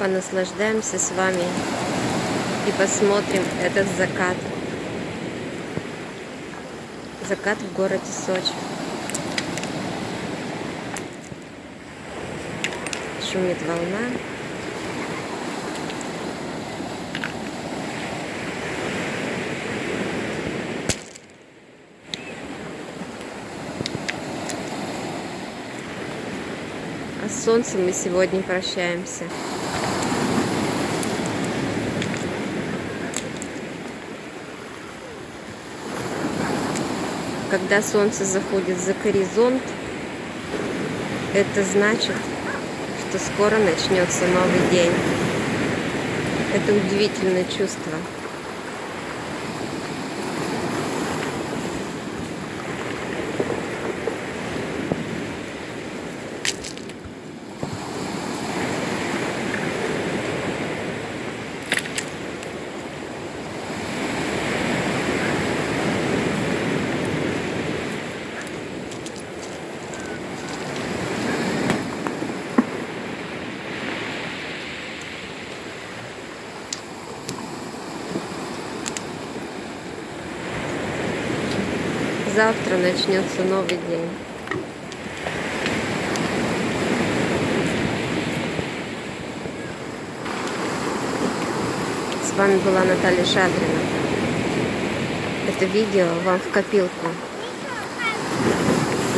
Понаслаждаемся с вами и посмотрим этот закат. Закат в городе Сочи. Шумит волна. А с солнцем мы сегодня прощаемся. Когда солнце заходит за горизонт, это значит, что скоро начнется новый день. Это удивительное чувство. Завтра начнется новый день. С вами была Наталья Шадрина. Это видео вам в копилку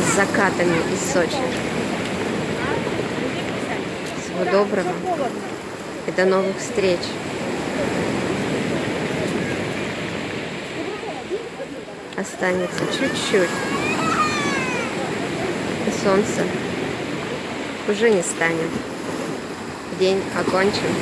с закатами из Сочи. Всего доброго и до новых встреч. Останется чуть-чуть, и солнце уже не станет. День окончен.